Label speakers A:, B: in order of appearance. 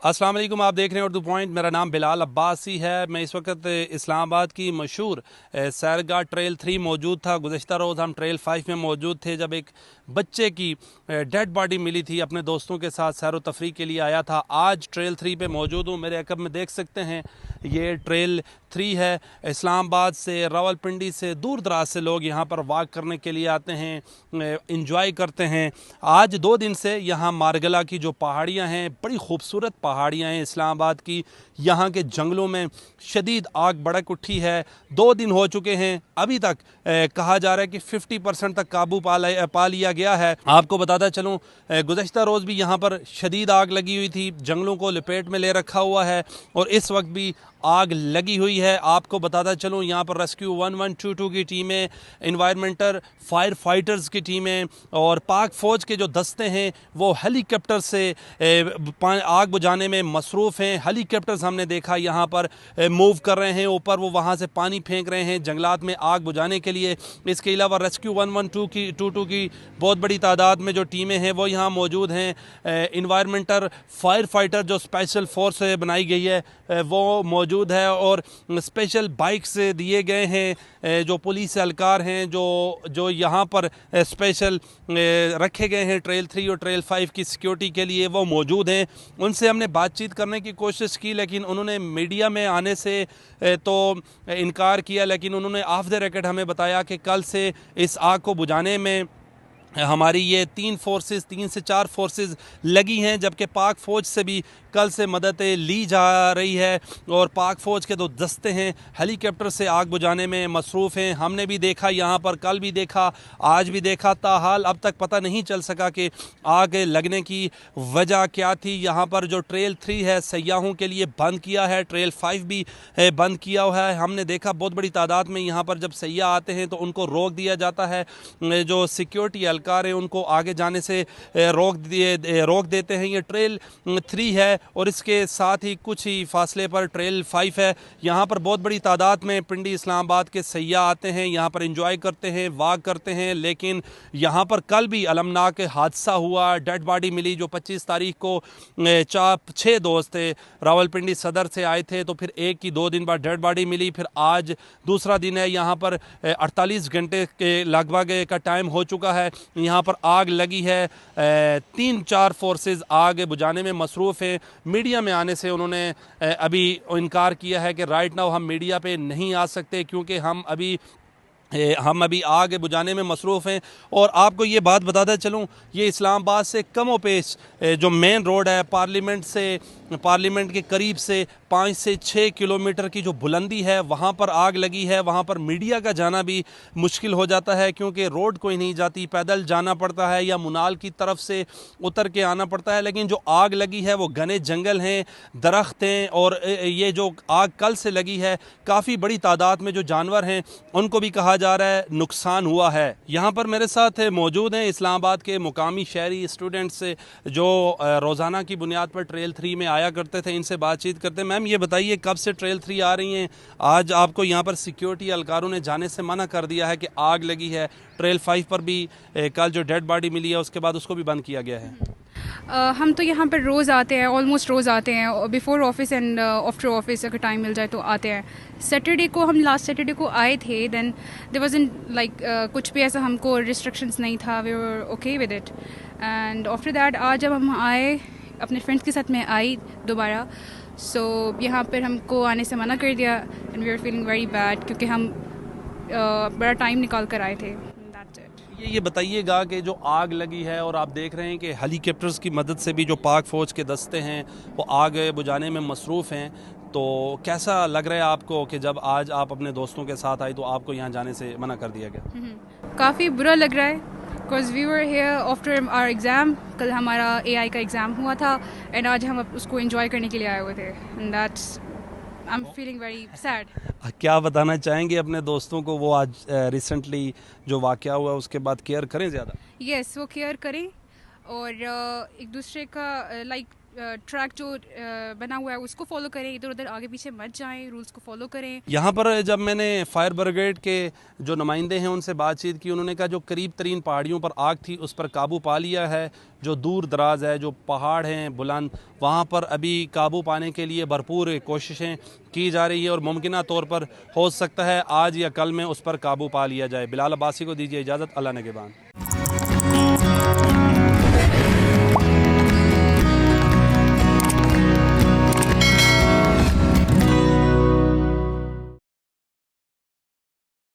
A: अस्सलाम वालेकुम, आप देख रहे हैं उर्दू पॉइंट। मेरा नाम बिलाल अब्बासी है। मैं इस वक्त इस्लामाबाद की मशहूर सैरगाह ट्रेल 3 मौजूद था। गुज़श्ता रोज़ हम ट्रेल 5 में मौजूद थे जब एक बच्चे की डेड बॉडी मिली थी। अपने दोस्तों के साथ सैर व तफरी के लिए आया था। आज ट्रेल 3 पे मौजूद हूँ। मेरे अकब में देख सकते हैं ये ट्रेल 3 है। इस्लामाबाद से, रावलपिंडी से, दूर दराज से लोग यहाँ पर वॉक करने के लिए आते हैं, इंजॉय करते हैं। आज 2 दिन से यहाँ मारगला की जो पहाड़ियाँ हैं, बड़ी खूबसूरत पहाड़ियाँ हैं इस्लामाबाद की। यहाँ के जंगलों में शदीद आग भड़क उठी है। 2 दिन हो चुके हैं, अभी तक कहा जा रहा है कि 50% तक काबू पा लिया गया है। आपको बताता चलूँ, गुज़श्ता रोज़ भी यहाँ पर शदीद आग लगी हुई थी, जंगलों को लपेट में ले रखा हुआ है और इस वक्त भी आग लगी हुई है। आपको बताता चलूँ, यहाँ पर रेस्क्यू 1122 की टीमें, इन्वायरमेंटल फायर फाइटर्स की टीमें और पाक फ़ौज के जो दस्ते हैं वो हेलीकॉप्टर से आग बुझाने में मसरूफ़ हैं। हेलीकॉप्टर्स हमने देखा यहाँ पर मूव कर रहे हैं ऊपर, वो वहाँ से पानी फेंक रहे हैं जंगलात में आग बुझाने के लिए। इसके अलावा रेस्क्यू 1122 की बहुत बड़ी तादाद में जो टीमें हैं वो यहाँ मौजूद हैं। इन्वायरमेंटल फायर फाइटर जो स्पेशल फोर्स बनाई गई है वो मौजूद है और स्पेशल बाइक्स दिए गए हैं। जो पुलिस एहलकार हैं जो यहाँ पर स्पेशल रखे गए हैं ट्रेल 3 और ट्रेल 5 की सिक्योरिटी के लिए, वो मौजूद हैं। उनसे हमने बातचीत करने की कोशिश की लेकिन उन्होंने मीडिया में आने से तो इनकार किया, लेकिन उन्होंने ऑफ द रिकॉर्ड हमें बताया कि कल से इस आग को बुझाने में हमारी ये 3 से 4 फोर्सेस लगी हैं, जबकि पाक फ़ौज से भी कल से मदद ली जा रही है और पाक फ़ौज के जो दस्ते हैं हेलीकॉप्टर से आग बुझाने में मसरूफ़ हैं। हमने भी देखा यहाँ पर, कल भी देखा, आज भी देखा। ताहाल अब तक पता नहीं चल सका कि आग लगने की वजह क्या थी। यहाँ पर जो ट्रेल 3 है सयाहों के लिए बंद किया है, ट्रेल 5 भी बंद किया हुआ है। हमने देखा बहुत बड़ी तादाद में यहाँ पर जब सयाह आते हैं तो उनको रोक दिया जाता है। जो सिक्योरिटी एहलकार है उनको आगे जाने से रोक देते हैं। ये ट्रेल 3 है और इसके साथ ही कुछ ही फासले पर ट्रेल 5 है। यहाँ पर बहुत बड़ी तादाद में पिंडी इस्लामाबाद के सयाह आते हैं, यहाँ पर एंजॉय करते हैं, वॉक करते हैं। लेकिन यहाँ पर कल भी अलमनाक हादसा हुआ, डेड बॉडी मिली। जो 25 तारीख को 6 दोस्त थे, रावलपिंडी सदर से आए थे, तो फिर एक की 2 दिन बाद डेड बॉडी मिली। फिर आज दूसरा दिन है। यहाँ पर 48 घंटे के लगभग का टाइम हो चुका है। यहाँ पर आग लगी है। 3-4 फोर्सेस आग बुझाने में मसरूफ़ हैं। मीडिया में आने से उन्होंने अभी इनकार किया है कि राइट नाउ हम मीडिया पे नहीं आ सकते क्योंकि हम अभी आग बुझाने में मसरूफ़ हैं। और आपको ये बात बताता चलूँ, ये इस्लामाबाद से कमो पेश जो मेन रोड है पार्लियामेंट के करीब से 5 से 6 किलोमीटर की जो बुलंदी है वहाँ पर आग लगी है। वहाँ पर मीडिया का जाना भी मुश्किल हो जाता है क्योंकि रोड कोई नहीं जाती, पैदल जाना पड़ता है या मुनाल की तरफ से उतर के आना पड़ता है। लेकिन जो आग लगी है वो घने जंगल हैं, दरख्त हैं और ये जो आग कल से लगी है काफ़ी बड़ी तादाद में जो जानवर हैं उनको भी कहा जा रहा है नुकसान हुआ है। यहाँ पर मेरे साथ मौजूद हैं इस्लामाबाद के मुकामी शहरी स्टूडेंट्स जो रोज़ाना की बुनियाद पर ट्रेल 3 में आया करते थे। इनसे बातचीत करते हैं। मैम, ये बताइए कब से ट्रेल 3 आ रही हैं? आज आपको यहाँ पर सिक्योरिटी एहलकारों ने जाने से मना कर दिया है कि आग लगी है। ट्रेल 5 पर भी कल जो डेड बॉडी मिली है उसके बाद उसको भी बंद किया गया है।
B: हम तो यहाँ पर रोज़ आते हैं, ऑलमोस्ट रोज़ आते हैं, before office and after office अगर टाइम मिल जाए तो आते हैं। सैटरडे को हम लास्ट सैटरडे को आए थे, देन देयर वाज़न्ट लाइक कुछ भी ऐसा हमको रिस्ट्रिक्शंस नहीं था, we were okay with it. And after that आज जब हम आए अपने फ्रेंड्स के साथ में आई दोबारा, सो यहाँ पर हमको आने से मना कर दिया and we are feeling very bad क्योंकि हम बड़ा टाइम निकाल कर आए थे।
A: ये बताइएगा कि जो आग लगी है और आप देख रहे हैं कि हेलीकॉप्टर्स की मदद से भी जो पाक फ़ौज के दस्ते हैं वो आग बुझाने में मसरूफ़ हैं, तो कैसा लग रहा है आपको कि जब आज आप अपने दोस्तों के साथ आई तो आपको यहाँ जाने से मना कर दिया गया?
B: काफ़ी बुरा लग रहा है because we were here after our exam. कल हमारा AI का एग्ज़ाम हुआ था एंड आज हम उसको एंजॉय करने के लिए आए हुए थे and that's I am feeling very sad.
A: क्या बताना चाहेंगे अपने दोस्तों को? वो आज रिसेंटली जो वाक़या हुआ उसके बाद केयर करें ज़्यादा?
B: यस, वो केयर करें और एक दूसरे का लाइक ट्रैक जो बना हुआ है उसको फॉलो करें, इधर उधर आगे पीछे मत जाएं, रूल्स को फॉलो करें।
A: यहाँ पर जब मैंने फायर ब्रिगेड के जो नुमाइंदे हैं उनसे बातचीत की, उन्होंने कहा जो करीब तरीन पहाड़ियों पर आग थी उस पर काबू पा लिया है। जो दूर दराज है, जो पहाड़ हैं बुलंद, वहाँ पर अभी काबू पाने के लिए भरपूर कोशिशें की जा रही है और मुमकिन तौर पर हो सकता है आज या कल में उस पर काबू पा लिया जाए। बिलाल अब्बासी को दीजिए इजाज़त। अल्लाह निगहबान।